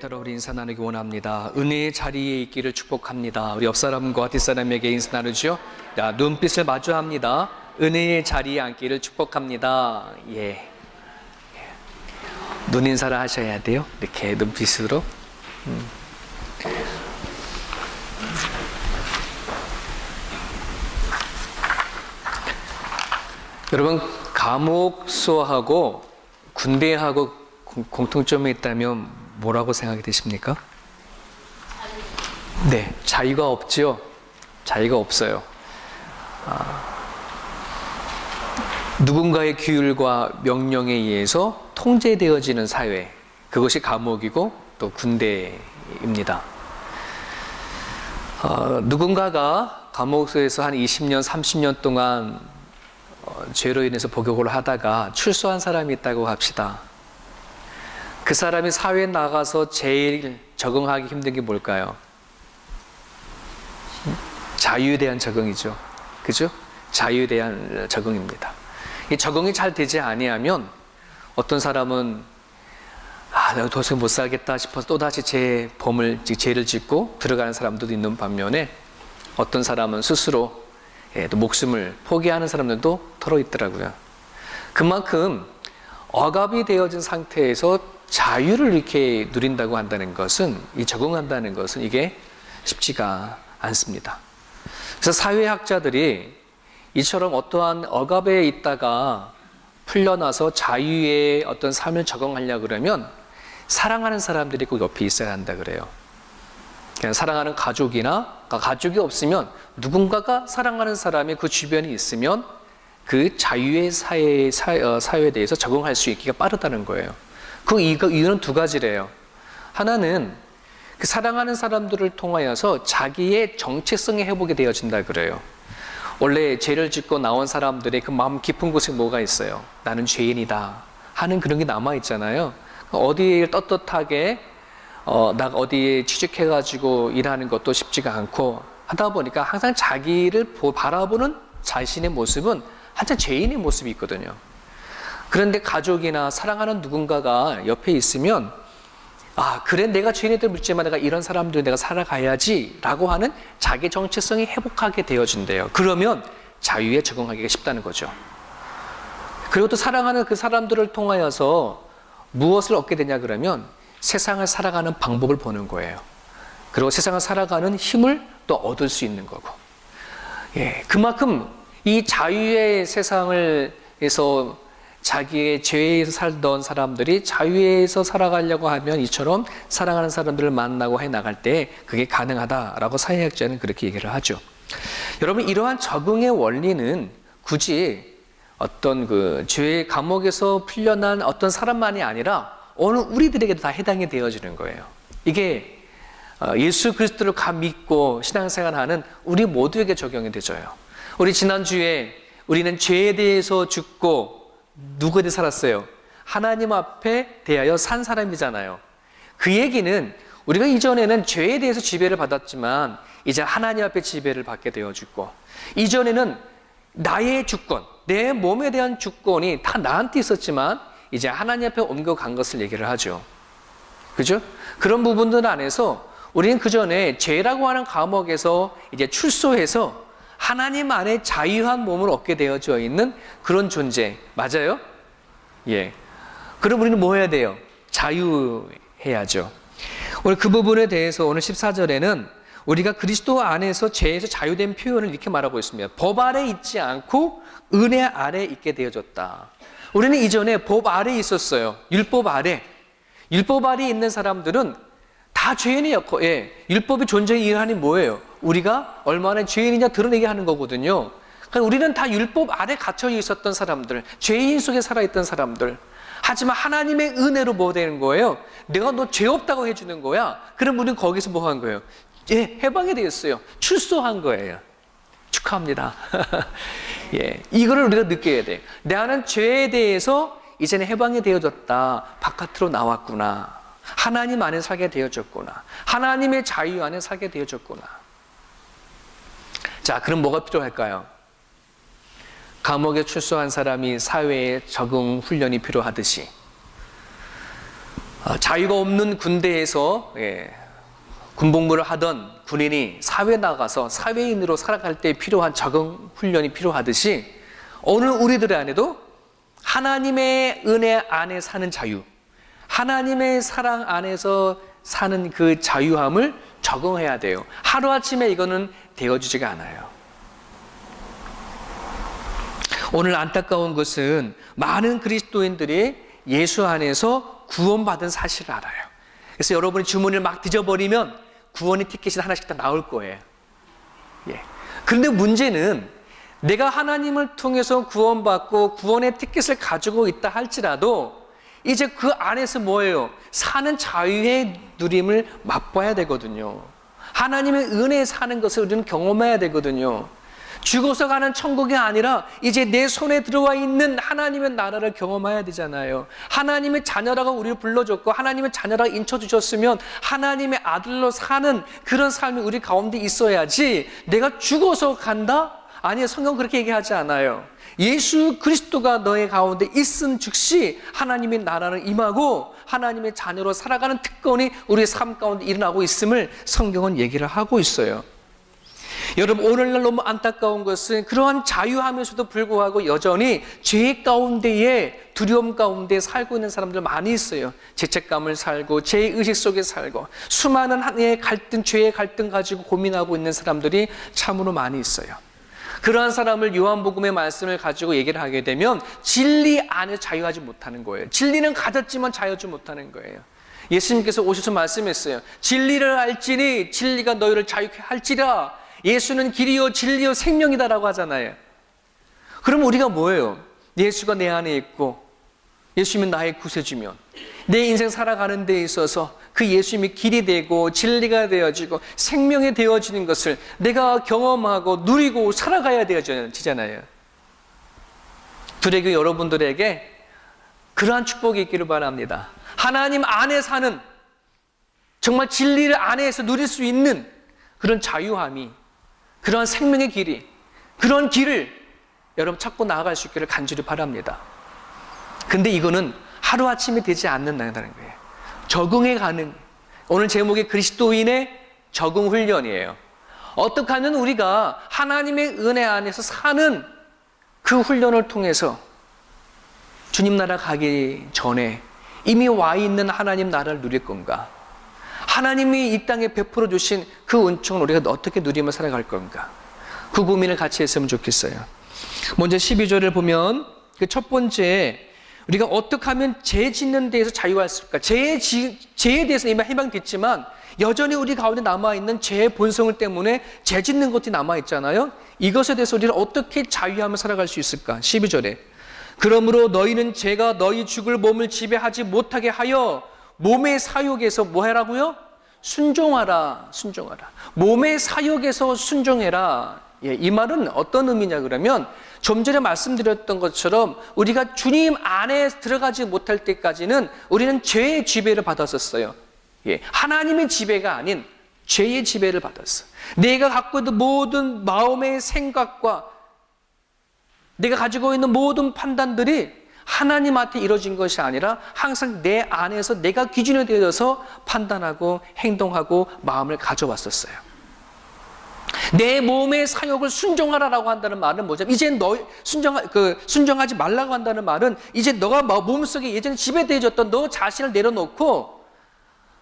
때로 우리 인사 나누기 원합니다. 은혜의 자리에 있기를 축복합니다. 우리 옆 사람과 뒷사람에게 인사 나누죠. 자, 눈빛을 마주합니다. 은혜의 자리에 앉기를 축복합니다. 예. 눈 인사를 하셔야 돼요. 이렇게 눈빛으로. 여러분, 감옥 수하고 군대하고 공통점이 있다면 뭐라고 생각이 되십니까? 네, 자유가 없죠. 자유가 없어요. 누군가의 규율과 명령에 의해서 통제되어지는 사회, 그것이 감옥이고 또 군대입니다. 누군가가 감옥에서 한 20년, 30년 동안 죄로 인해서 복역을 하다가 출소한 사람이 있다고 합시다. 그 사람이 사회에 나가서 제일 적응하기 힘든 게 뭘까요? 자유에 대한 적응이죠. 그죠? 자유에 대한 적응입니다. 이 적응이 잘 되지 아니하면 어떤 사람은 내가 도저히 못 살겠다 싶어서 또다시 죄를 짓고 들어가는 사람들도 있는 반면에 어떤 사람은 스스로 또 목숨을 포기하는 사람들도 털어 있더라고요. 그만큼 억압이 되어진 상태에서 자유를 이렇게 누린다고 한다는 것은, 적응한다는 것은 이게 쉽지가 않습니다. 그래서 사회학자들이 이처럼 어떠한 억압에 있다가 풀려나서 자유의 어떤 삶을 적응하려고 그러면 사랑하는 사람들이 꼭 옆에 있어야 한다 그래요. 그냥 사랑하는 가족이 없으면 누군가가 사랑하는 사람이 그 주변에 있으면 그 자유의 사회에 대해서 적응할 수 있기가 빠르다는 거예요. 그 이유는 두 가지래요. 하나는 그 사랑하는 사람들을 통하여서 자기의 정체성이 회복이 되어진다 그래요. 원래 죄를 짓고 나온 사람들의 그 마음 깊은 곳에 뭐가 있어요? 나는 죄인이다 하는 그런 게 남아있잖아요. 어디에 떳떳하게 어디에 취직해가지고 일하는 것도 쉽지가 않고 하다 보니까 항상 자기를 바라보는 자신의 모습은 한참 죄인의 모습이 있거든요. 그런데 가족이나 사랑하는 누군가가 옆에 있으면 그래, 내가 죄인들 묻지만 내가 이런 사람들 내가 살아가야지 라고 하는 자기 정체성이 회복하게 되어진대요. 그러면 자유에 적응하기가 쉽다는 거죠. 그리고 또 사랑하는 그 사람들을 통하여서 무엇을 얻게 되냐 그러면 세상을 살아가는 방법을 보는 거예요. 그리고 세상을 살아가는 힘을 또 얻을 수 있는 거고. 그만큼 이 자유의 세상에서 자기의 죄에서 살던 사람들이 자유에서 살아가려고 하면 이처럼 사랑하는 사람들을 만나고 해나갈 때 그게 가능하다라고 사회학자는 그렇게 얘기를 하죠. 여러분, 이러한 적응의 원리는 굳이 어떤 그 죄의 감옥에서 풀려난 어떤 사람만이 아니라 어느 우리들에게도 다 해당이 되어지는 거예요. 이게 예수 그리스도를 믿고 신앙생활하는 우리 모두에게 적용이 되져요. 우리 지난주에 우리는 죄에 대해서 죽고 누구에 대해 살았어요? 하나님 앞에 대하여 산 사람이잖아요. 그 얘기는 우리가 이전에는 죄에 대해서 지배를 받았지만 이제 하나님 앞에 지배를 받게 되어지고, 이전에는 나의 주권, 내 몸에 대한 주권이 다 나한테 있었지만 이제 하나님 앞에 옮겨간 것을 얘기를 하죠. 그죠? 그런 부분들 안에서 우리는 그 전에 죄라고 하는 감옥에서 이제 출소해서 하나님 안에 자유한 몸을 얻게 되어져 있는 그런 존재, 맞아요? 그럼 우리는 뭐 해야 돼요? 자유해야죠. 오늘 그 부분에 대해서 오늘 14절에는 우리가 그리스도 안에서 죄에서 자유된 표현을 이렇게 말하고 있습니다. 법 아래 있지 않고 은혜 아래 있게 되어졌다. 우리는 이전에 법 아래 있었어요. 율법 아래. 율법 아래 있는 사람들은 다 죄인이었고, 율법의 존재의 이유는 뭐예요? 우리가 얼마나 죄인이냐 드러내게 하는 거거든요. 그러니까 우리는 다 율법 아래 갇혀 있었던 사람들, 죄인 속에 살아있던 사람들. 하지만 하나님의 은혜로 뭐 되는 거예요? 내가 너 죄 없다고 해주는 거야. 그럼 우리는 거기서 뭐 한 거예요? 해방이 되었어요. 출소한 거예요. 축하합니다. 이거를 우리가 느껴야 돼요. 나는 죄에 대해서 이제는 해방이 되어졌다. 바깥으로 나왔구나. 하나님 안에 살게 되어졌구나. 하나님의 자유 안에 살게 되어졌구나. 자, 그럼 뭐가 필요할까요? 감옥에 출소한 사람이 사회에 적응 훈련이 필요하듯이 자유가 없는 군대에서 군복무를 하던 군인이 사회에 나가서 사회인으로 살아갈 때 필요한 적응 훈련이 필요하듯이 오늘 우리들의 안에도 하나님의 은혜 안에 사는 자유, 하나님의 사랑 안에서 사는 그 자유함을 적응해야 돼요. 하루아침에 이거는 되어지지가 않아요. 오늘 안타까운 것은 많은 그리스도인들이 예수 안에서 구원받은 사실을 알아요. 그래서 여러분이 주머니를 막 뒤져버리면 구원의 티켓이 하나씩 다 나올 거예요. 그런데 문제는 내가 하나님을 통해서 구원받고 구원의 티켓을 가지고 있다 할지라도 이제 그 안에서 뭐예요? 사는 자유의 누림을 맛봐야 되거든요. 하나님의 은혜에 사는 것을 우리는 경험해야 되거든요. 죽어서 가는 천국이 아니라 이제 내 손에 들어와 있는 하나님의 나라를 경험해야 되잖아요. 하나님의 자녀라고 우리를 불러줬고 하나님의 자녀라고 인쳐주셨으면 하나님의 아들로 사는 그런 삶이 우리 가운데 있어야지 내가 죽어서 간다? 아니요, 성경 그렇게 얘기하지 않아요. 예수 그리스도가 너의 가운데 있은 즉시 하나님의 나라를 임하고 하나님의 자녀로 살아가는 특권이 우리의 삶 가운데 일어나고 있음을 성경은 얘기를 하고 있어요. 여러분, 오늘날 너무 안타까운 것은 그러한 자유하면서도 불구하고 여전히 죄 가운데에 두려움 가운데 살고 있는 사람들 많이 있어요. 죄책감을 살고 죄의식 속에 살고 수많은 한의 갈등, 죄의 갈등 가지고 고민하고 있는 사람들이 참으로 많이 있어요. 그러한 사람을 요한복음의 말씀을 가지고 얘기를 하게 되면 진리 안에 자유하지 못하는 거예요. 진리는 가졌지만 자유하지 못하는 거예요. 예수님께서 오셔서 말씀했어요. 진리를 알지니 진리가 너희를 자유케 할지라. 예수는 길이요 진리요 생명이다라고 하잖아요. 그럼 우리가 뭐예요? 예수가 내 안에 있고 예수님은 나의 구세주면 내 인생 살아가는 데 있어서 그 예수님이 길이 되고 진리가 되어지고 생명이 되어지는 것을 내가 경험하고 누리고 살아가야 되어지잖아요. 두레교 여러분들에게 그러한 축복이 있기를 바랍니다. 하나님 안에 사는 정말 진리를 안에서 누릴 수 있는 그런 자유함이, 그런 생명의 길이, 그런 길을 여러분 찾고 나아갈 수 있기를 간절히 바랍니다. 근데 이거는 하루아침에 되지 않는다는 거예요. 적응해 가는, 오늘 제목이 그리스도인의 적응 훈련이에요. 어떻게 하면 우리가 하나님의 은혜 안에서 사는 그 훈련을 통해서 주님 나라 가기 전에 이미 와 있는 하나님 나라를 누릴 건가? 하나님이 이 땅에 베풀어 주신 그 은총을 우리가 어떻게 누리며 살아갈 건가? 그 고민을 같이 했으면 좋겠어요. 먼저 12절을 보면 그 첫 번째, 우리가 어떻게 하면 죄 짓는 데에서 자유할 수 있을까? 죄에 대해서 이미 해방됐지만 여전히 우리 가운데 남아있는 죄의 본성을 때문에 죄 짓는 것들이 남아있잖아요. 이것에 대해서 우리는 어떻게 자유하며 살아갈 수 있을까? 12절에 그러므로 너희는 죄가 너희 죽을 몸을 지배하지 못하게 하여 몸의 사욕에서 뭐 하라고요? 순종하라. 순종하라. 몸의 사욕에서 순종해라. 이 말은 어떤 의미냐 그러면 좀 전에 말씀드렸던 것처럼 우리가 주님 안에 들어가지 못할 때까지는 우리는 죄의 지배를 받았었어요. 하나님의 지배가 아닌 죄의 지배를 받았어. 내가 갖고 있는 모든 마음의 생각과 내가 가지고 있는 모든 판단들이 하나님한테 이루어진 것이 아니라 항상 내 안에서 내가 기준이 되어서 판단하고 행동하고 마음을 가져왔었어요. 내 몸의 사욕을 순종하라라고 한다는 말은 뭐죠? 이제 너 순종하지 말라고 한다는 말은 이제 너가 몸속에 예전에 지배되어졌던 너 자신을 내려놓고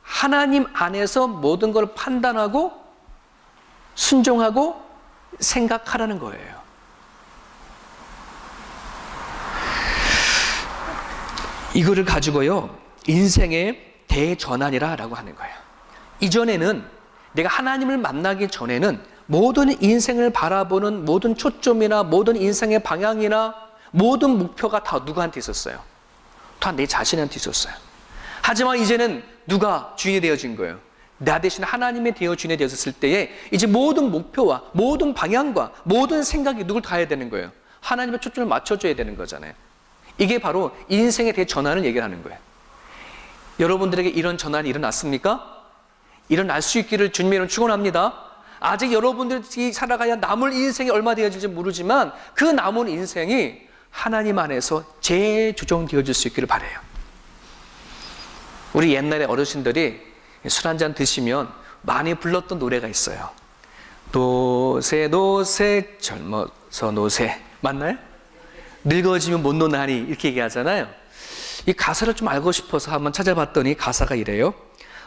하나님 안에서 모든 걸 판단하고 순종하고 생각하라는 거예요. 이거를 가지고요, 인생의 대전환이라고 하는 거예요. 이전에는 내가 하나님을 만나기 전에는 모든 인생을 바라보는 모든 초점이나 모든 인생의 방향이나 모든 목표가 다 누구한테 있었어요? 다 내 자신한테 있었어요. 하지만 이제는 누가 주인이 되어진 거예요? 나 대신 하나님의 주인이 되었을 때에 이제 모든 목표와 모든 방향과 모든 생각이 누굴 다 해야 되는 거예요? 하나님의 초점을 맞춰줘야 되는 거잖아요. 이게 바로 인생의 대전환을 얘기하는 거예요. 여러분들에게 이런 전환이 일어났습니까? 일어날 수 있기를 주님으로 축원합니다. 아직 여러분들이 살아가야 남을 인생이 얼마 되어질지 모르지만 그 남은 인생이 하나님 안에서 재조정되어질 수 있기를 바라요. 우리 옛날에 어르신들이 술 한잔 드시면 많이 불렀던 노래가 있어요. 노새 노새 젊어서 노새, 맞나요? 늙어지면 못 노나니, 이렇게 얘기하잖아요. 이 가사를 좀 알고 싶어서 한번 찾아봤더니 가사가 이래요.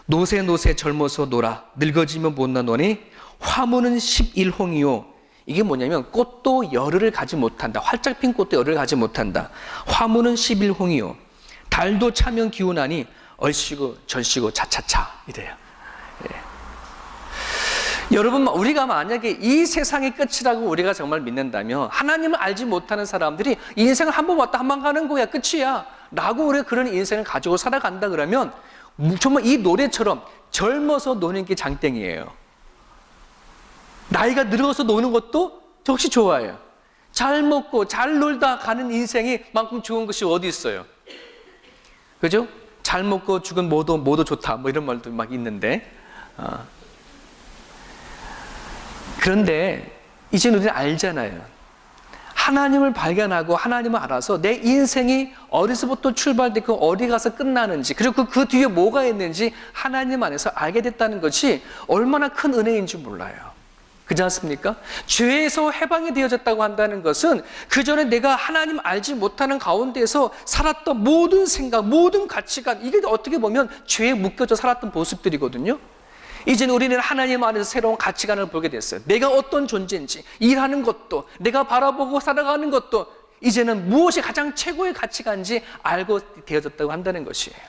노새 노새 젊어서 놀아 늙어지면 못 노나니 화무는 11홍이요. 이게 뭐냐면 꽃도 열흘을 가지 못한다. 활짝 핀 꽃도 열흘을 가지 못한다. 화무는 11홍이요. 달도 차면 기운하니 얼씨구 절씨구 차차차, 이래요. 예. 여러분, 우리가 만약에 이 세상의 끝이라고 우리가 정말 믿는다면 하나님을 알지 못하는 사람들이 인생을 한 번 왔다 한 번 가는 거야, 끝이야 라고 우리가 그런 인생을 가지고 살아간다 그러면 정말 이 노래처럼 젊어서 노는 게 장땡이에요. 나이가 늙어서 노는 것도 역시 좋아요. 잘 먹고 잘 놀다 가는 인생이 만큼 좋은 것이 어디 있어요? 그죠? 잘 먹고 죽은 모두 좋다, 뭐 이런 말도 막 있는데, 그런데 이제 우리는 알잖아요. 하나님을 발견하고 하나님을 알아서 내 인생이 어디서부터 출발되고 어디 가서 끝나는지, 그리고 그 뒤에 뭐가 있는지 하나님 안에서 알게 됐다는 것이 얼마나 큰 은혜인지 몰라요. 그렇지 않습니까? 죄에서 해방이 되어졌다고 한다는 것은 그전에 내가 하나님 알지 못하는 가운데에서 살았던 모든 생각, 모든 가치관, 이게 어떻게 보면 죄에 묶여져 살았던 모습들이거든요. 이제는 우리는 하나님 안에서 새로운 가치관을 보게 됐어요. 내가 어떤 존재인지, 일하는 것도, 내가 바라보고 살아가는 것도 이제는 무엇이 가장 최고의 가치관인지 알고 되어졌다고 한다는 것이에요.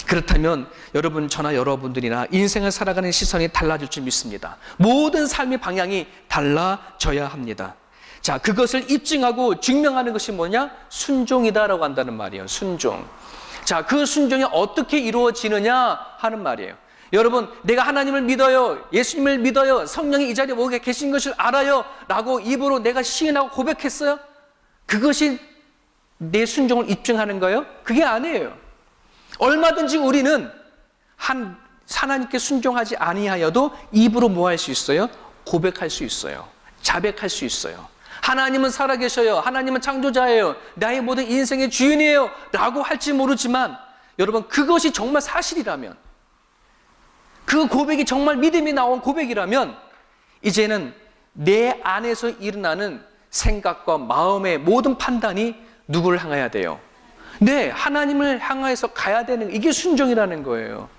그렇다면 여러분, 저나 여러분들이나 인생을 살아가는 시선이 달라질 줄 믿습니다. 모든 삶의 방향이 달라져야 합니다. 자, 그것을 입증하고 증명하는 것이 뭐냐? 순종이다라고 한다는 말이에요. 순종. 자, 그 순종이 어떻게 이루어지느냐 하는 말이에요. 여러분, 내가 하나님을 믿어요, 예수님을 믿어요, 성령이 이 자리에 모여 계신 것을 알아요 라고 입으로 내가 시인하고 고백했어요? 그것이 내 순종을 입증하는 거예요? 그게 아니에요. 얼마든지 우리는 하나님께 순종하지 아니하여도 입으로 뭐 할 수 있어요? 고백할 수 있어요. 자백할 수 있어요. 하나님은 살아계셔요, 하나님은 창조자예요, 나의 모든 인생의 주인이에요 라고 할지 모르지만, 여러분, 그것이 정말 사실이라면, 그 고백이 정말 믿음이 나온 고백이라면 이제는 내 안에서 일어나는 생각과 마음의 모든 판단이 누구를 향해야 돼요? 네, 하나님을 향해서 가야 되는, 이게 순종이라는 거예요.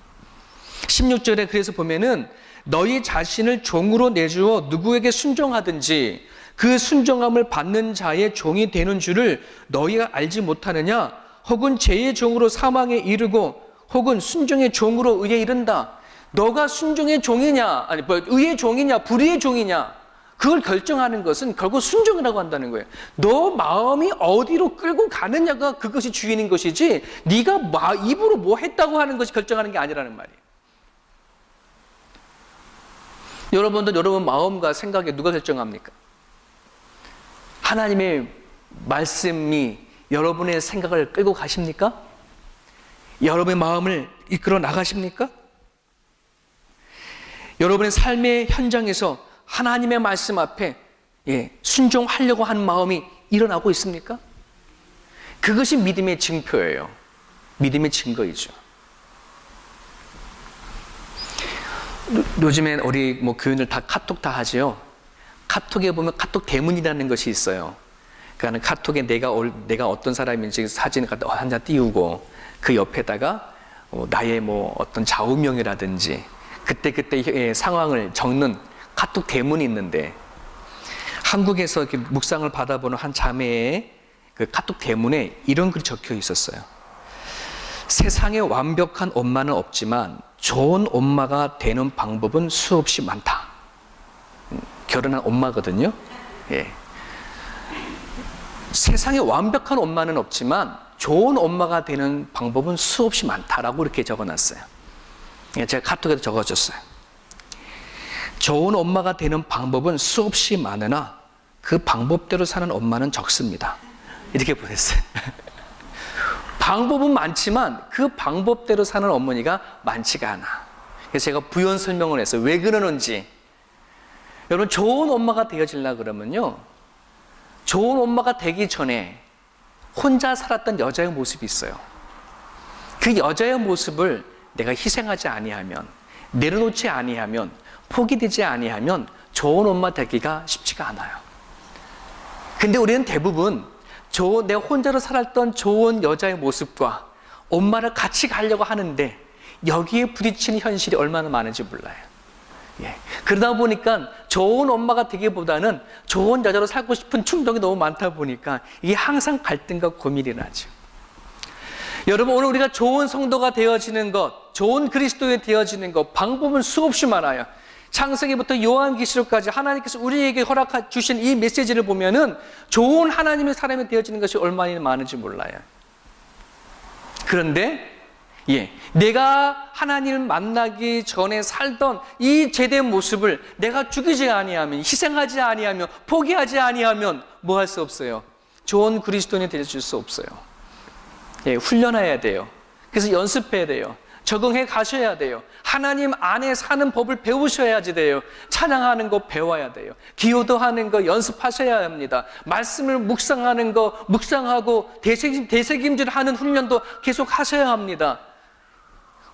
16절에 그래서 보면은 너희 자신을 종으로 내주어 누구에게 순종하든지 그 순종함을 받는 자의 종이 되는 줄을 너희가 알지 못하느냐? 혹은 죄의 종으로 사망에 이르고 혹은 순종의 종으로 의에 이른다. 너가 순종의 종이냐, 아니 의의 종이냐, 불의의 종이냐, 그걸 결정하는 것은 결국 순종이라고 한다는 거예요. 너 마음이 어디로 끌고 가느냐가 그것이 주인인 것이지, 네가 입으로 뭐 했다고 하는 것이 결정하는 게 아니라는 말이에요. 여러분들, 여러분 마음과 생각에 누가 결정합니까? 하나님의 말씀이 여러분의 생각을 끌고 가십니까? 여러분의 마음을 이끌어 나가십니까? 여러분의 삶의 현장에서 하나님의 말씀 앞에 순종하려고 하는 마음이 일어나고 있습니까? 그것이 믿음의 증표예요. 믿음의 증거이죠. 요즘엔 우리 교인들 다 카톡 다 하죠. 카톡에 보면 카톡 대문이라는 것이 있어요. 그러니까 카톡에 내가 어떤 사람인지 사진을 갖다 한 장 띄우고 그 옆에다가 나의 어떤 좌우명이라든지 그때의 상황을 적는 카톡 대문이 있는데, 한국에서 이렇게 묵상을 받아보는 한 자매의 그 카톡 대문에 이런 글이 적혀 있었어요. 세상에 완벽한 엄마는 없지만 좋은 엄마가 되는 방법은 수없이 많다. 결혼한 엄마거든요. 예. 세상에 완벽한 엄마는 없지만 좋은 엄마가 되는 방법은 수없이 많다라고 이렇게 적어놨어요. 제가 카톡에도 적어줬어요. 좋은 엄마가 되는 방법은 수없이 많으나 그 방법대로 사는 엄마는 적습니다. 이렇게 보냈어요. 방법은 많지만 그 방법대로 사는 어머니가 많지가 않아. 그래서 제가 부연 설명을 했어요. 왜 그러는지. 여러분, 좋은 엄마가 되어지려고 그러면요, 좋은 엄마가 되기 전에 혼자 살았던 여자의 모습이 있어요. 그 여자의 모습을 내가 희생하지 아니하면, 내려놓지 아니하면, 포기되지 아니하면 좋은 엄마 되기가 쉽지가 않아요. 근데 우리는 대부분 내가 혼자로 살았던 좋은 여자의 모습과 엄마를 같이 가려고 하는데 여기에 부딪히는 현실이 얼마나 많은지 몰라요. 그러다 보니까 좋은 엄마가 되기보다는 좋은 여자로 살고 싶은 충동이 너무 많다 보니까 이게 항상 갈등과 고민이 나죠. 여러분, 오늘 우리가 좋은 성도가 되어지는 것, 좋은 그리스도인이 되어지는 것, 방법은 수없이 많아요. 창세기부터 요한계시록까지 하나님께서 우리에게 허락해 주신 이 메시지를 보면은 좋은 하나님의 사람이 되어지는 것이 얼마나 많은지 몰라요. 그런데 내가 하나님을 만나기 전에 살던 이 제대 모습을 내가 죽이지 아니하면, 희생하지 아니하면, 포기하지 아니하면 뭐 할 수 없어요. 좋은 그리스도인이 되어줄 수 없어요. 훈련해야 돼요. 그래서 연습해야 돼요. 적응해 가셔야 돼요. 하나님 안에 사는 법을 배우셔야지 돼요. 찬양하는 거 배워야 돼요. 기도하는 거 연습하셔야 합니다. 말씀을 묵상하는 거 묵상하고 되새김질하는 훈련도 계속 하셔야 합니다.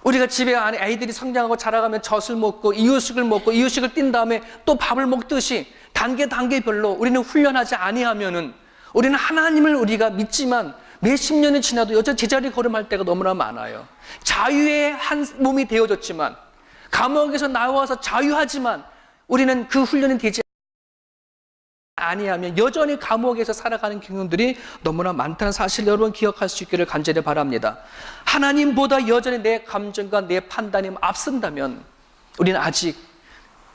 우리가 집에 안에 아이들이 성장하고 자라가면 젖을 먹고 이유식을 띈 다음에 또 밥을 먹듯이 단계별로 우리는 훈련하지 아니하면은, 우리는 하나님을 우리가 믿지만 몇십 년이 지나도 여전히 제자리 걸음할 때가 너무나 많아요. 자유의 한 몸이 되어졌지만, 감옥에서 나와서 자유하지만 우리는 그 훈련이 되지 아니하면 여전히 감옥에서 살아가는 경우들이 너무나 많다는 사실 여러분 기억할 수 있기를 간절히 바랍니다. 하나님보다 여전히 내 감정과 내 판단이 앞선다면 우리는 아직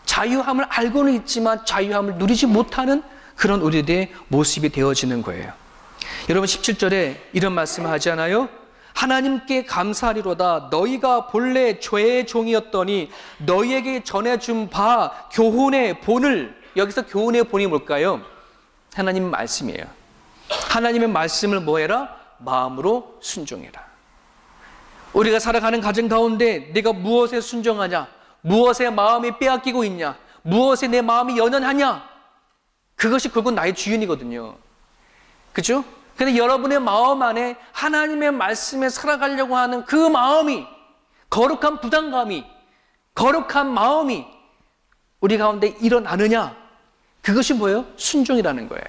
자유함을 알고는 있지만 자유함을 누리지 못하는 그런 우리들의 모습이 되어지는 거예요. 여러분 17절에 이런 말씀을 하지 않아요? 하나님께 감사하리로다. 너희가 본래 죄의 종이었더니 너희에게 전해준 바 교훈의 본을, 여기서 교훈의 본이 뭘까요? 하나님의 말씀이에요. 하나님의 말씀을 뭐해라? 마음으로 순종해라. 우리가 살아가는 가정 가운데 내가 무엇에 순종하냐? 무엇에 마음이 빼앗기고 있냐? 무엇에 내 마음이 연연하냐? 그것이 결국 나의 주인이거든요. 그죠? 근데 여러분의 마음 안에 하나님의 말씀에 살아가려고 하는 그 마음이, 거룩한 부담감이, 거룩한 마음이 우리 가운데 일어나느냐? 그것이 뭐예요? 순종이라는 거예요.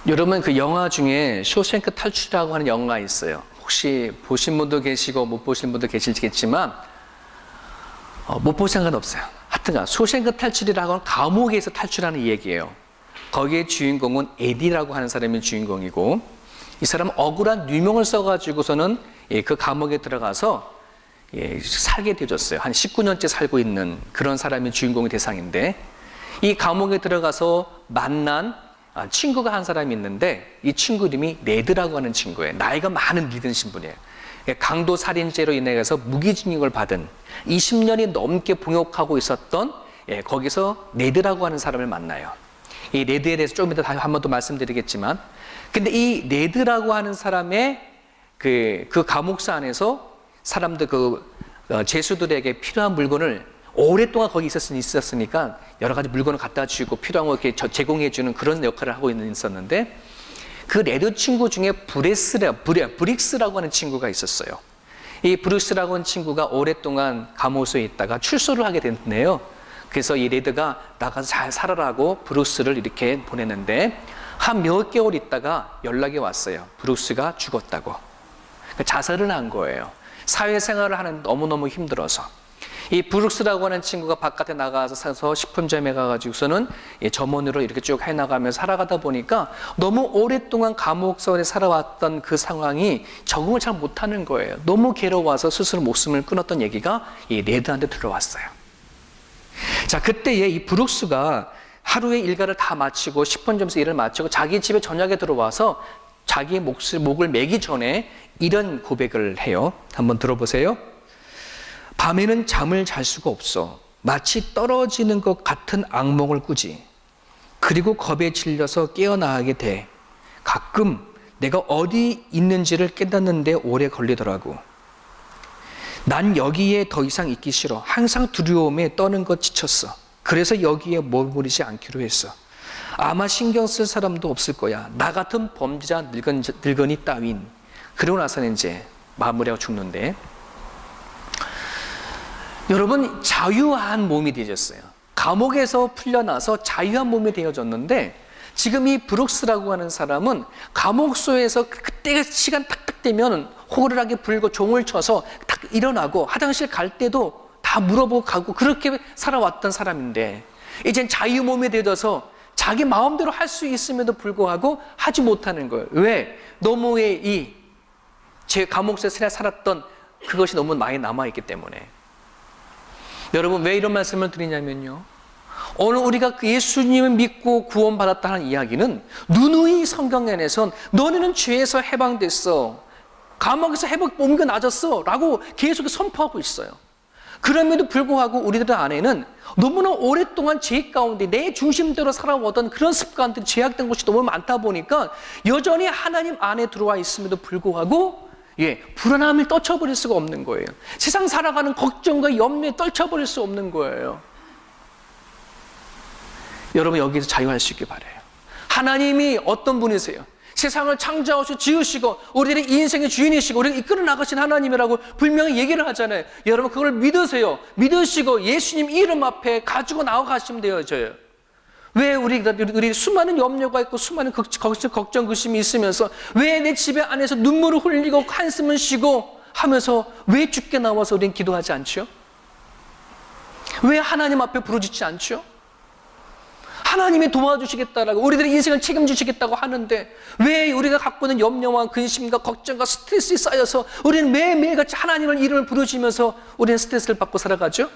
여러분 그 영화 중에 쇼생크 탈출이라고 하는 영화가 있어요. 혹시 보신 분도 계시고 못 보신 분도 계시겠지만 못 볼 상관 없어요. 하여튼간 쇼생크 탈출이라고 하는 감옥에서 탈출하는 이야기예요. 거기에 주인공은 에디라고 하는 사람이 주인공이고, 이 사람은 억울한 누명을 써가지고서는 그 감옥에 들어가서 살게 되어졌어요. 한 19년째 살고 있는 그런 사람이 주인공의 대상인데, 이 감옥에 들어가서 만난 친구가 한 사람이 있는데, 이 친구 이름이 레드라고 하는 친구예요. 나이가 많은 믿은 신분이에요. 강도 살인죄로 인해서 무기징역을 받은 20년이 넘게 봉역하고 있었던 거기서 레드라고 하는 사람을 만나요. 이 레드에 대해서 조금 이따 한 번 더 말씀드리겠지만, 근데 이 레드라고 하는 사람의 그 감옥사 안에서 사람들 죄수들에게 필요한 물건을 오랫동안 거기 있었으니까 여러 가지 물건을 갖다 주고 필요한 거 이렇게 제공해 주는 그런 역할을 하고 있었는데, 그 레드 친구 중에 브릭스라고 하는 친구가 있었어요. 이 브릭스라고 하는 친구가 오랫동안 감옥소에 있다가 출소를 하게 됐네요. 그래서 이 레드가 나가서 잘 살아라고 브룩스를 이렇게 보냈는데, 한 몇 개월 있다가 연락이 왔어요. 브룩스가 죽었다고. 그러니까 자살을 한 거예요. 사회생활을 하는 너무너무 힘들어서. 이 브룩스라고 하는 친구가 바깥에 나가서 식품점에 가가지고서는 점원으로 이렇게 쭉 해나가면서 살아가다 보니까 너무 오랫동안 감옥생활에 살아왔던 그 상황이 적응을 잘 못하는 거예요. 너무 괴로워서 스스로 목숨을 끊었던 얘기가 이 레드한테 들어왔어요. 자, 그때에 이 브룩스가 하루의 일과를 다 마치고 식품점에서 일을 마치고 자기 집에 저녁에 들어와서 자기의 목을 매기 전에 이런 고백을 해요. 한번 들어보세요. 밤에는 잠을 잘 수가 없어. 마치 떨어지는 것 같은 악몽을 꾸지. 그리고 겁에 질려서 깨어나게 돼. 가끔 내가 어디 있는지를 깨닫는데 오래 걸리더라고. 난 여기에 더 이상 있기 싫어. 항상 두려움에 떠는 것 지쳤어. 그래서 여기에 머무르지 않기로 했어. 아마 신경 쓸 사람도 없을 거야. 나 같은 범죄자 늙은이 따윈. 그러고 나서는 이제 마무리하고 죽는데, 여러분, 자유한 몸이 되어졌어요. 감옥에서 풀려나서 자유한 몸이 되어졌는데, 지금 이 브룩스라고 하는 사람은 감옥소에서 그때 시간 탁탁 되면 호루라기 불고 종을 쳐서 딱 일어나고 화장실 갈 때도 다 물어보고 가고 그렇게 살아왔던 사람인데, 이젠 자유 몸이 되어져서 자기 마음대로 할 수 있음에도 불구하고 하지 못하는 거예요. 왜? 너무의 제 감옥소에서 살았던 그것이 너무 많이 남아있기 때문에. 여러분, 왜 이런 말씀을 드리냐면요, 오늘 우리가 예수님을 믿고 구원받았다는 이야기는 누누이 성경 안에선 너네는 죄에서 해방됐어, 감옥에서 몸이 나아졌어 라고 계속 선포하고 있어요. 그럼에도 불구하고 우리들 안에는 너무나 오랫동안 죄 가운데 내 중심대로 살아오던 그런 습관들, 죄악된 것이 너무 많다 보니까 여전히 하나님 안에 들어와 있음에도 불구하고 불안함을 떨쳐버릴 수가 없는 거예요. 세상 살아가는 걱정과 염려에 떨쳐버릴 수 없는 거예요. 여러분, 여기서 자유할 수 있길 바라요. 하나님이 어떤 분이세요? 세상을 창조하시고 지으시고 우리들의 인생의 주인이시고 우리를 이끌어 나가신 하나님이라고 분명히 얘기를 하잖아요. 여러분, 그걸 믿으세요. 믿으시고 예수님 이름 앞에 가지고 나아가시면 되어져요. 왜 우리 수많은 염려가 있고 수많은 걱정, 근심이 있으면서 왜 내 집에 안에서 눈물을 흘리고 한숨을 쉬고 하면서 왜 주께 나와서 우리는 기도하지 않죠? 왜 하나님 앞에 부르짖지 않죠? 하나님이 도와주시겠다라고, 우리들의 인생을 책임지시겠다고 하는데 왜 우리가 갖고 있는 염려와 근심과 걱정과 스트레스에 쌓여서 우리는 매일같이 하나님의 이름을 부르짖으면서 우리는 스트레스를 받고 살아가죠?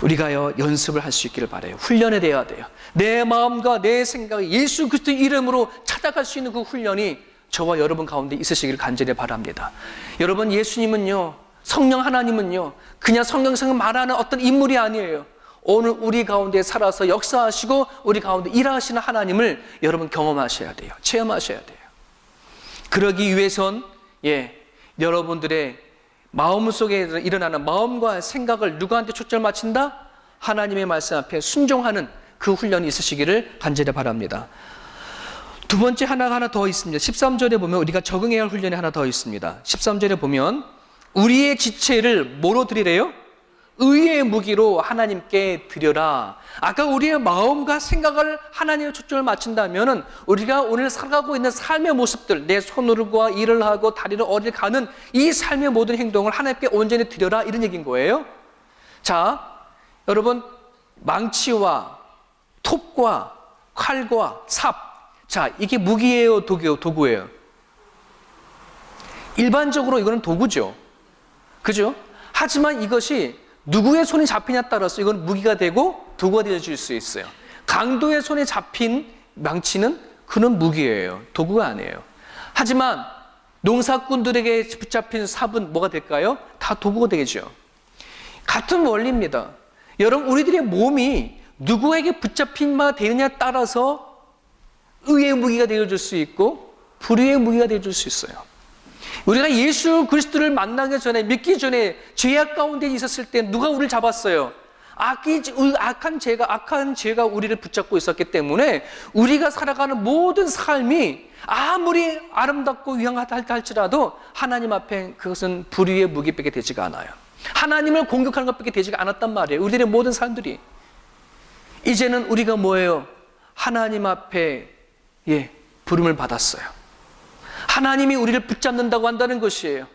우리가요, 연습을 할 수 있기를 바라요. 훈련이 돼야 돼요. 내 마음과 내 생각이 예수 그리스도의 이름으로 찾아갈 수 있는 그 훈련이 저와 여러분 가운데 있으시기를 간절히 바랍니다. 여러분, 예수님은요, 성령 하나님은요, 그냥 성경에서 말하는 어떤 인물이 아니에요. 오늘 우리 가운데 살아서 역사하시고 우리 가운데 일하시는 하나님을 여러분 경험하셔야 돼요. 체험하셔야 돼요. 그러기 위해선 여러분들의 마음속에 일어나는 마음과 생각을 누구한테 초점을 맞춘다? 하나님의 말씀 앞에 순종하는 그 훈련이 있으시기를 간절히 바랍니다. 두 번째 하나 더 있습니다. 13절에 보면 우리가 적응해야 할 훈련이 하나 더 있습니다. 13절에 보면 우리의 지체를 뭐로 드리래요? 의의 무기로 하나님께 드려라. 아까 우리의 마음과 생각을 하나님의 초점을 맞춘다면 우리가 오늘 살아가고 있는 삶의 모습들, 내 손으로가 일을 하고 다리를 어딜 가는 이 삶의 모든 행동을 하나님께 온전히 드려라, 이런 얘기인 거예요. 자, 여러분, 망치와 톱과 칼과 삽, 자, 이게 무기예요, 도구예요? 일반적으로 이거는 도구죠. 그죠? 하지만 이것이 누구의 손에 잡히냐에 따라서 이건 무기가 되고 도구가 되어질 수 있어요. 강도의 손에 잡힌 망치는 그는 무기예요. 도구가 아니에요. 하지만 농사꾼들에게 붙잡힌 삽은 뭐가 될까요? 다 도구가 되겠죠. 같은 원리입니다. 여러분, 우리들의 몸이 누구에게 붙잡힌 바 되느냐에 따라서 의의 무기가 되어줄 수 있고 불의의 무기가 되어줄 수 있어요. 우리가 예수 그리스도를 만나기 전에, 믿기 전에 죄악 가운데 있었을 때 누가 우리를 잡았어요? 악한 죄가 우리를 붙잡고 있었기 때문에 우리가 살아가는 모든 삶이 아무리 아름답고 유향하다 할지라도 하나님 앞에 그것은 불의의 무기밖에 되지가 않아요. 하나님을 공격하는 것밖에 되지가 않았단 말이에요. 우리들의 모든 삶들이. 이제는 우리가 뭐예요? 하나님 앞에 부름을 받았어요. 하나님이 우리를 붙잡는다고 한다는 것이에요.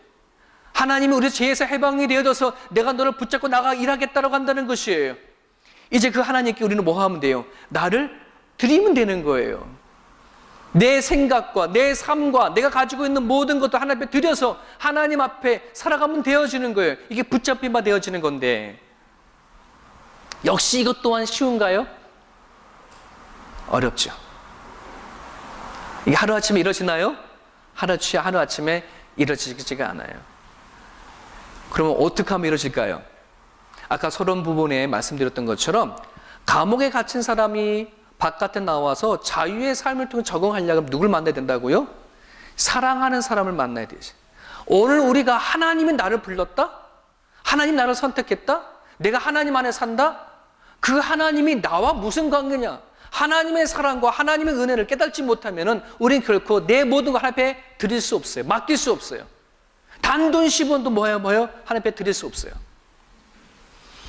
하나님이 우리 죄에서 해방이 되어져서 내가 너를 붙잡고 나가 일하겠다라고 한다는 것이에요. 이제 그 하나님께 우리는 뭐 하면 돼요? 나를 드리면 되는 거예요. 내 생각과 내 삶과 내가 가지고 있는 모든 것도 하나님 앞에 드려서 하나님 앞에 살아가면 되어지는 거예요. 이게 붙잡힌 바 되어지는 건데, 역시 이것 또한 쉬운가요? 어렵죠. 이게 하루아침에 이루어지나요? 하루아침에 이루어지지가 않아요. 그러면 어떻게 하면 이루어질까요? 아까 서론 부분에 말씀드렸던 것처럼 감옥에 갇힌 사람이 바깥에 나와서 자유의 삶을 통해 적응하려면 누굴 만나야 된다고요? 사랑하는 사람을 만나야 되지. 오늘 우리가 하나님이 나를 불렀다? 하나님 나를 선택했다? 내가 하나님 안에 산다? 그 하나님이 나와 무슨 관계냐? 하나님의 사랑과 하나님의 은혜를 깨닫지 못하면은 우리는 결코 내 모든 걸 하나님 앞에 드릴 수 없어요. 맡길 수 없어요. 단돈 10원도 뭐예요? 하나님 앞에 드릴 수 없어요.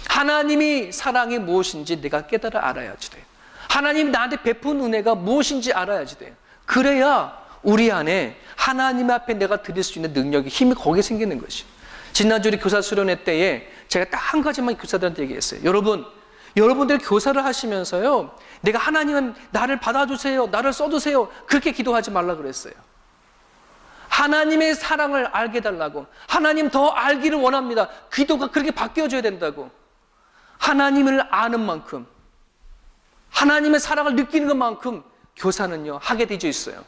하나님이 사랑이 무엇인지 내가 깨달아 알아야지 돼요. 하나님이 나한테 베푼 은혜가 무엇인지 알아야지 돼요. 그래야 우리 안에 하나님 앞에 내가 드릴 수 있는 능력이, 힘이 거기에 생기는 것이에요. 지난주 우리 교사 수련회 때에 제가 딱 한 가지만 교사들한테 얘기했어요. 여러분들 교사를 하시면서요, 내가 하나님은 나를 받아주세요, 나를 써주세요, 그렇게 기도하지 말라 그랬어요. 하나님의 사랑을 알게 해달라고, 하나님 더 알기를 원합니다. 기도가 그렇게 바뀌어져야 된다고. 하나님을 아는 만큼, 하나님의 사랑을 느끼는 것만큼 교사는요 하게 되어 있어요.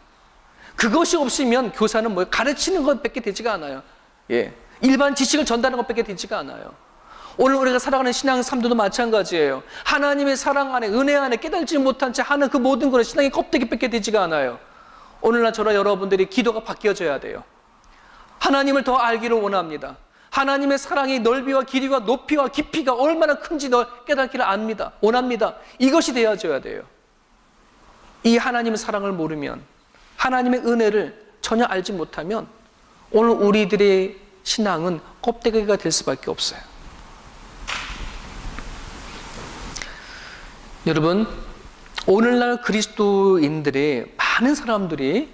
그것이 없으면 교사는 뭐 가르치는 것밖에 되지가 않아요. 예, 일반 지식을 전달하는 것밖에 되지가 않아요. 오늘 우리가 살아가는 신앙 삶도 마찬가지예요. 하나님의 사랑 안에, 은혜 안에 깨달지 못한 채 하는 그 모든 것은 신앙의 껍데기밖에 되지가 않아요. 오늘날 저랑 여러분들이 기도가 바뀌어져야 돼요. 하나님을 더 알기를 원합니다. 하나님의 사랑의 넓이와 길이와 높이와 깊이가 얼마나 큰지 깨닫기를 압니다. 원합니다. 이것이 되어져야 돼요. 이 하나님의 사랑을 모르면, 하나님의 은혜를 전혀 알지 못하면 오늘 우리들의 신앙은 껍데기가 될 수밖에 없어요. 여러분, 오늘날 그리스도인들의 많은 사람들이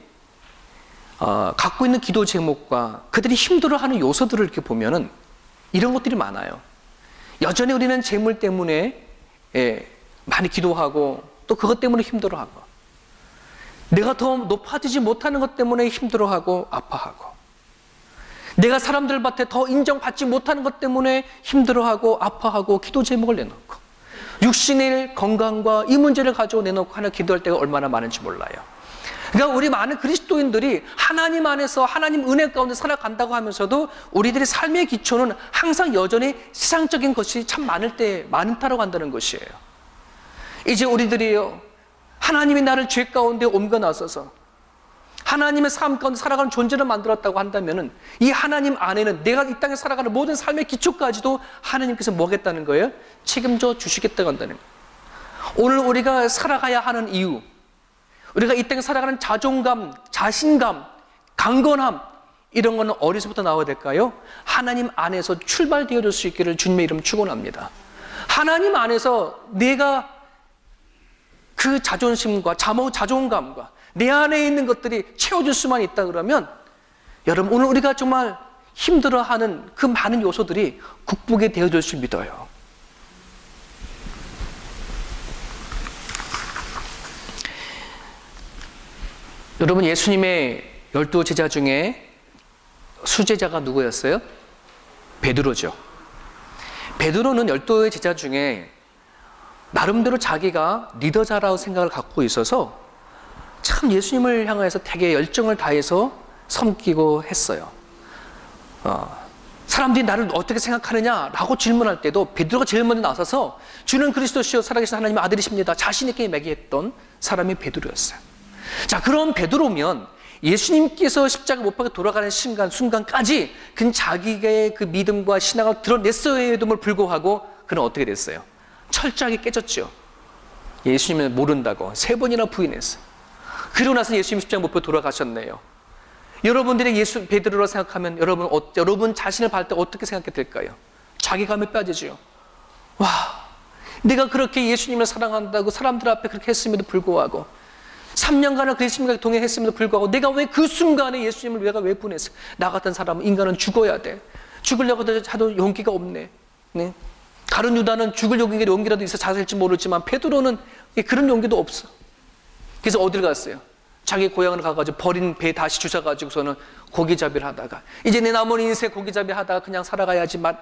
갖고 있는 기도 제목과 그들이 힘들어하는 요소들을 이렇게 보면은 이런 것들이 많아요. 여전히 우리는 재물 때문에 많이 기도하고, 또 그것 때문에 힘들어하고, 내가 더 높아지지 못하는 것 때문에 힘들어하고 아파하고, 내가 사람들한테 더 인정받지 못하는 것 때문에 힘들어하고 아파하고 기도 제목을 내놓고, 육신의 건강과 이 문제를 가지고 내놓고 하나 기도할 때가 얼마나 많은지 몰라요. 그러니까 우리 많은 그리스도인들이 하나님 안에서 하나님 은혜 가운데 살아간다고 하면서도 우리들의 삶의 기초는 항상 여전히 세상적인 것이 참 많다라고 한다는 것이에요. 이제 우리들이요, 하나님이 나를 죄 가운데 옮겨 나서서 하나님의 삶 가운데 살아가는 존재를 만들었다고 한다면은 이 하나님 안에는 내가 이 땅에 살아가는 모든 삶의 기초까지도 하나님께서 뭐겠다는 거예요? 책임져 주시겠다고 한다는 거예요. 오늘 우리가 살아가야 하는 이유, 우리가 이 땅에 살아가는 자존감, 자신감, 강건함, 이런 거는 어디서부터 나와야 될까요? 하나님 안에서 출발되어질 수 있기를 주님의 이름 축원합니다. 하나님 안에서 내가 그 자존심과 자존감과 내 안에 있는 것들이 채워줄 수만 있다 그러면, 여러분, 오늘 우리가 정말 힘들어하는 그 많은 요소들이 극복이 되어질 줄 믿어요. 여러분, 예수님의 12제자 중에 수제자가 누구였어요? 베드로죠. 베드로는 12제자 중에 나름대로 자기가 리더자라고 생각을 갖고 있어서 참 예수님을 향해서 되게 열정을 다해서 섬기고 했어요. 사람들이 나를 어떻게 생각하느냐라고 질문할 때도 베드로가 제일 먼저 나서서 주는 그리스도시요 살아계신 하나님의 아들이십니다, 자신 있게 얘기했던 사람이 베드로였어요. 자, 그럼 베드로면 예수님께서 십자가 못 박혀 돌아가는 순간까지 그는 자기의 그 믿음과 신앙을 드러냈어야 해도 불구하고 그는 어떻게 됐어요? 철저하게 깨졌죠. 예수님을 모른다고 3번이나 부인했어요. 그러고 나서 예수님 십자가 못 박혀 돌아가셨네요. 여러분들이 베드로라 생각하면 여러분 자신을 볼 때 어떻게 생각이 될까요? 자기감에 빠지죠. 와, 내가 그렇게 예수님을 사랑한다고 사람들 앞에 그렇게 했음에도 불구하고 3년간을 예수님과 동행했음에도 불구하고 내가 왜 그 순간에 예수님을 내가 왜 보냈어? 나 같은 사람은, 인간은 죽어야 돼. 죽으려고 하도 용기가 없네. 네? 다른 유다는 죽을 용기라도 있어 자살할지 모르지만 베드로는 그런 용기도 없어. 그래서 어딜 갔어요? 자기 고향을 가가지고 버린 배 다시 주워가지고서는 고기잡이를 하다가, 이제 내 남은 인생 고기잡이 하다가 그냥 살아가야지만,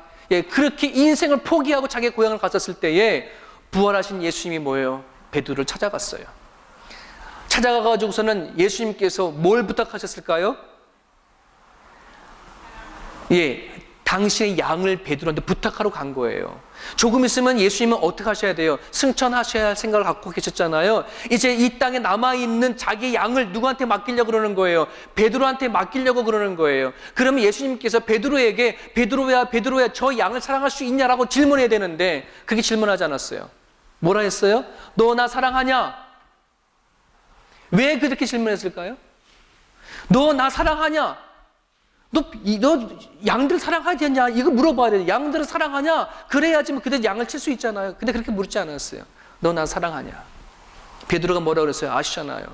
그렇게 인생을 포기하고 자기 고향을 갔었을 때에 부활하신 예수님이 뭐예요? 베드로를 찾아갔어요. 찾아가가지고서는 예수님께서 뭘 부탁하셨을까요? 당신의 양을 베드로한테 부탁하러 간 거예요. 조금 있으면 예수님은 어떻게 하셔야 돼요? 승천하셔야 할 생각을 갖고 계셨잖아요. 이제 이 땅에 남아있는 자기 양을 누구한테 맡기려고 그러는 거예요? 베드로한테 맡기려고 그러는 거예요. 그러면 예수님께서 베드로에게 베드로야 저 양을 사랑할 수 있냐라고 질문해야 되는데 그게 질문하지 않았어요. 뭐라 했어요? 너 나 사랑하냐? 왜 그렇게 질문했을까요? 너 나 사랑하냐? 너 양들 사랑하지 않냐? 이거 물어봐야 돼. 양들을 사랑하냐? 그래야지 뭐 그때 양을 칠 수 있잖아요. 근데 그렇게 묻지 않았어요. 너 나 사랑하냐? 베드로가 뭐라 그랬어요? 아시잖아요.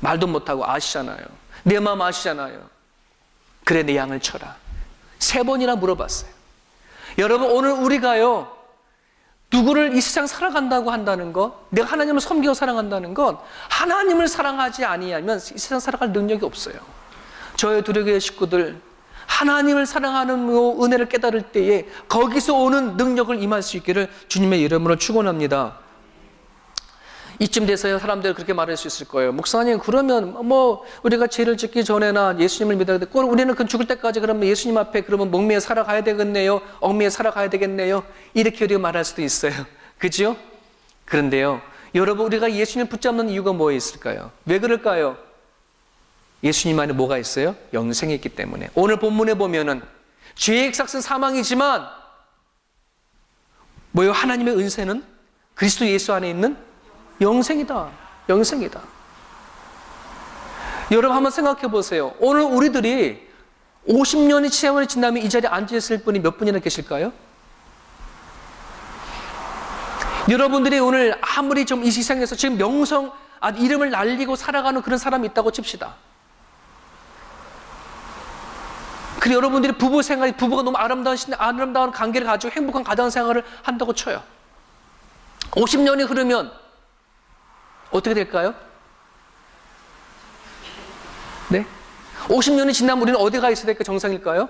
말도 못하고 아시잖아요. 내 마음 아시잖아요. 그래, 내 양을 쳐라. 3번이나 물어봤어요. 여러분, 오늘 우리가요, 누구를 이 세상 살아간다고 한다는 것, 내가 하나님을 섬기고 사랑한다는 건 하나님을 사랑하지 아니하면 이 세상 살아갈 능력이 없어요. 저의 두려교회 식구들, 하나님을 사랑하는 은혜를 깨달을 때에 거기서 오는 능력을 임할 수 있기를 주님의 이름으로 축원합니다. 이쯤 돼서야 사람들이 그렇게 말할 수 있을 거예요. 목사님, 그러면 뭐 우리가 죄를 짓기 전에나 예수님을 믿어야 돼. 우리는 그 죽을 때까지 그러면 예수님 앞에 그러면 목매어 살아가야 되겠네요. 얽매여 살아가야 되겠네요. 이렇게 우리가 말할 수도 있어요. 그죠? 그런데요, 여러분, 우리가 예수님을 붙잡는 이유가 뭐에 있을까요? 왜 그럴까요? 예수님 안에 뭐가 있어요? 영생이 있기 때문에. 오늘 본문에 보면은 죄의 삭은 사망이지만 뭐요? 하나님의 은혜는 그리스도 예수 안에 있는 영생이다. 영생이다. 여러분 한번 생각해 보세요. 오늘 우리들이 50년이 세월이 지나면 이 자리에 앉아있을 분이 몇 분이나 계실까요? 여러분들이 오늘 아무리 좀 이 세상에서 지금 명성, 이름을 날리고 살아가는 그런 사람이 있다고 칩시다. 그리고 여러분들이 부부가 너무 아름다운 관계를 가지고 행복한 가정 생활을 한다고 쳐요. 50년이 흐르면 어떻게 될까요? 네? 50년이 지나면 우리는 어디 가 있어야 될까? 정상일까요?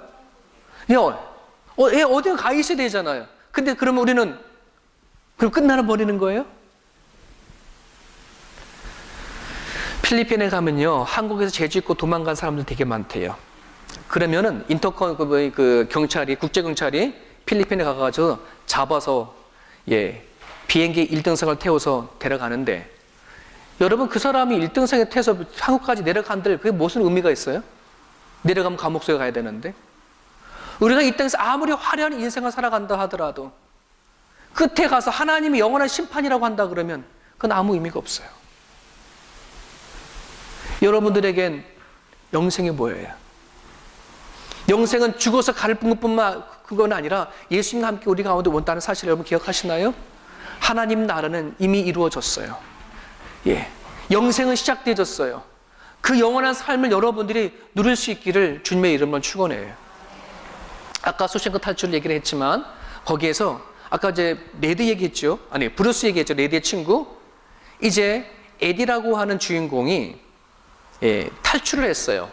어디 가 있어야 되잖아요. 근데 그러면 우리는 그럼 끝나나 버리는 거예요? 필리핀에 가면요, 한국에서 죄짓고 도망간 사람들 되게 많대요. 그러면은 인터컨 경찰이, 국제경찰이 필리핀에 가가지고 잡아서 비행기 1등석을 태워서 데려가는데, 여러분, 그 사람이 1등석에 태워서 한국까지 내려간들 그게 무슨 의미가 있어요? 내려가면 감옥 속에 가야 되는데. 우리가 이 땅에서 아무리 화려한 인생을 살아간다 하더라도 끝에 가서 하나님이 영원한 심판이라고 한다 그러면 그건 아무 의미가 없어요. 여러분들에겐 영생이 뭐예요? 영생은 죽어서 갈 것뿐만 그건 아니라 예수님과 함께 우리 가운데 온다는 사실을 여러분 기억하시나요? 하나님 나라는 이미 이루어졌어요. 영생은 시작되어졌어요. 그 영원한 삶을 여러분들이 누릴 수 있기를 주님의 이름으로 축원해요. 아까 소생크 탈출 얘기를 했지만 거기에서 아까 이제 레드 얘기했죠. 브루스 얘기했죠. 레드의 친구. 이제 에디라고 하는 주인공이 탈출을 했어요.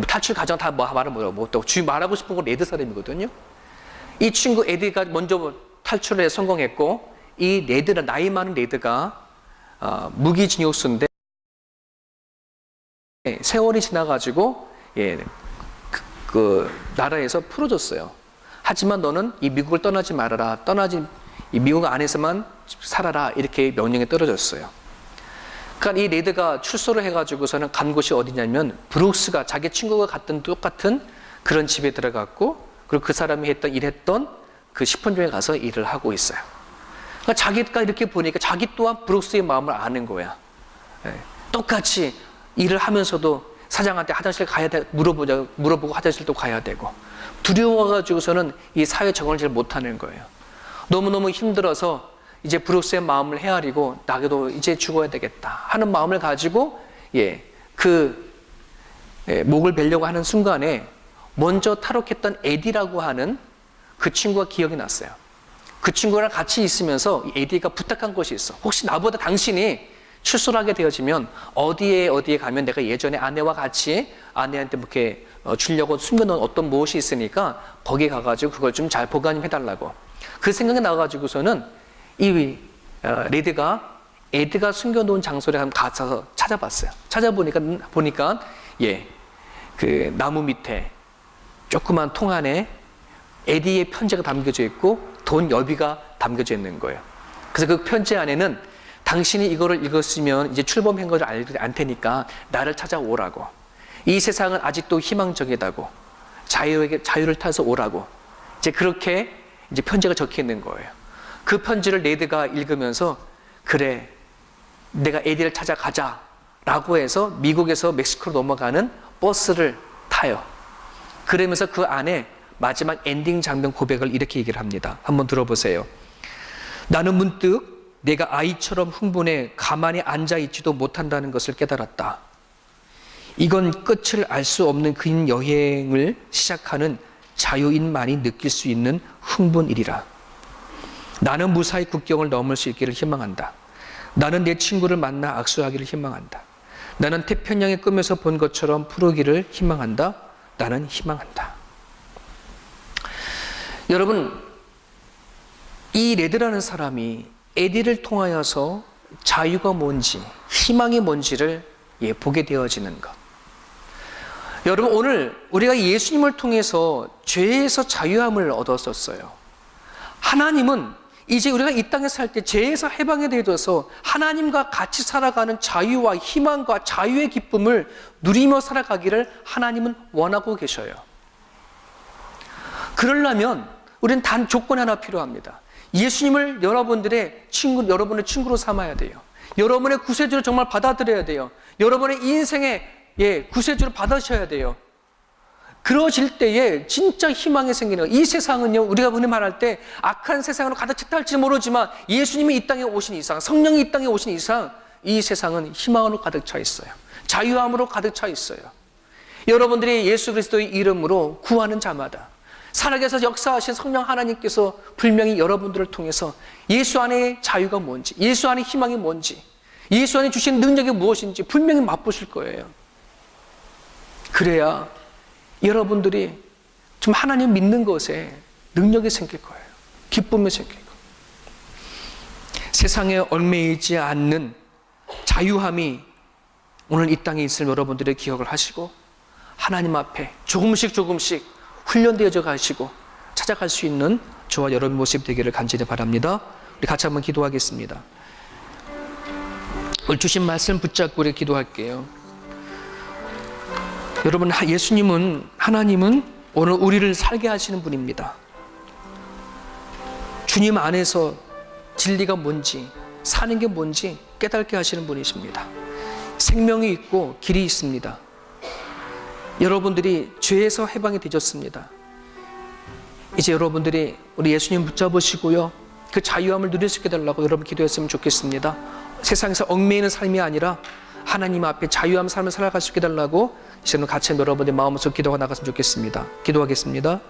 탈출 과정 다 말을 못하고 말하고 싶은 건 레드 사람이거든요. 이 친구 에디가 먼저 탈출에 성공했고, 이 레드는 나이 많은 레드가 무기징역수인데 세월이 지나가지고 그 나라에서 풀어줬어요. 하지만 너는 이 미국을 떠나지 말아라. 이 미국 안에서만 살아라. 이렇게 명령이 떨어졌어요. 그러니까 이 레드가 출소를 해가지고서는 간 곳이 어디냐면 브룩스가 자기 친구가 갔던 똑같은 그런 집에 들어갔고, 그리고 그 사람이 일했던 그 식품점에 가서 일을 하고 있어요. 그러니까 자기가 이렇게 보니까 자기 또한 브룩스의 마음을 아는 거야. 똑같이 일을 하면서도 사장한테 화장실 가야 돼 물어보고 화장실도 가야 되고, 두려워가지고서는 이 사회 적응을 잘 못하는 거예요. 너무너무 힘들어서 이제 브룩스의 마음을 헤아리고 나도 이제 죽어야 되겠다 하는 마음을 가지고 목을 베려고 하는 순간에 먼저 탈옥했던 에디라고 하는 그 친구가 기억이 났어요. 그 친구랑 같이 있으면서 에디가 부탁한 것이 있어. 혹시 나보다 당신이 출소를 하게 되어지면 어디에 가면 내가 예전에 아내와 같이 아내한테 이렇게 주려고 숨겨놓은 어떤 무엇이 있으니까 거기에 가가지고 그걸 좀 잘 보관 좀 해달라고. 그 생각이 나가지고서는 이 레드가 에디가 숨겨놓은 장소에 한번 가서 찾아봤어요. 찾아보니까 그 나무 밑에 조그만 통 안에 에디의 편지가 담겨져 있고 돈 여비가 담겨져 있는 거예요. 그래서 그 편지 안에는 당신이 이거를 읽었으면 이제 출범한 것을 알 테니까 나를 찾아오라고. 이 세상은 아직도 희망적이다고. 자유를 타서 오라고. 이제 그렇게 이제 편지가 적혀 있는 거예요. 그 편지를 레드가 읽으면서 그래, 내가 에디를 찾아가자 라고 해서 미국에서 멕시코로 넘어가는 버스를 타요. 그러면서 그 안에 마지막 엔딩 장면 고백을 이렇게 얘기를 합니다. 한번 들어보세요. 나는 문득 내가 아이처럼 흥분해 가만히 앉아있지도 못한다는 것을 깨달았다. 이건 끝을 알 수 없는 긴 여행을 시작하는 자유인만이 느낄 수 있는 흥분이리라. 나는 무사히 국경을 넘을 수 있기를 희망한다. 나는 내 친구를 만나 악수하기를 희망한다. 나는 태평양의 꿈에서 본 것처럼 푸르기를 희망한다. 나는 희망한다. 여러분, 이 레드라는 사람이 에디를 통하여서 자유가 뭔지, 희망이 뭔지를 보게 되어지는 것. 여러분, 오늘 우리가 예수님을 통해서 죄에서 자유함을 얻었었어요. 하나님은 이제 우리가 이 땅에 살 때 죄에서 해방이 되어서 하나님과 같이 살아가는 자유와 희망과 자유의 기쁨을 누리며 살아가기를 하나님은 원하고 계셔요. 그러려면 우리는 단 조건 하나 필요합니다. 예수님을 여러분의 친구로 삼아야 돼요. 여러분의 구세주로 정말 받아들여야 돼요. 여러분의 인생의 구세주로 받으셔야 돼요. 그러실 때에 진짜 희망이 생기는 거예요. 이 세상은요, 우리가 흔히 말할 때 악한 세상으로 가득 찼다 할지 모르지만 예수님이 이 땅에 오신 이상, 성령이 이 땅에 오신 이상 이 세상은 희망으로 가득 차 있어요. 자유함으로 가득 차 있어요. 여러분들이 예수 그리스도의 이름으로 구하는 자마다 살아계셔서 역사하신 성령 하나님께서 분명히 여러분들을 통해서 예수 안에 자유가 뭔지, 예수 안에 희망이 뭔지, 예수 안에 주신 능력이 무엇인지 분명히 맛보실 거예요. 그래야 여러분들이 좀 하나님 믿는 것에 능력이 생길 거예요. 기쁨이 생길 거예요. 세상에 얽매이지 않는 자유함이 오늘 이 땅에 있을 여러분들의 기억을 하시고 하나님 앞에 조금씩 훈련되어져 가시고 찾아갈 수 있는 저와 여러분 모습 되기를 간절히 바랍니다. 우리 같이 한번 기도하겠습니다. 오늘 주신 말씀 붙잡고 우리 기도할게요. 여러분, 하나님은 오늘 우리를 살게 하시는 분입니다. 주님 안에서 진리가 뭔지, 사는 게 뭔지 깨닫게 하시는 분이십니다. 생명이 있고 길이 있습니다. 여러분들이 죄에서 해방이 되셨습니다. 이제 여러분들이 우리 예수님 붙잡으시고요, 그 자유함을 누릴 수 있게 해달라고 여러분 기도했으면 좋겠습니다. 세상에서 얽매이는 삶이 아니라 하나님 앞에 자유함 삶을 살아갈 수 있게 해달라고 이제는 같이 여러분의 마음에서 기도가 나갔으면 좋겠습니다. 기도하겠습니다.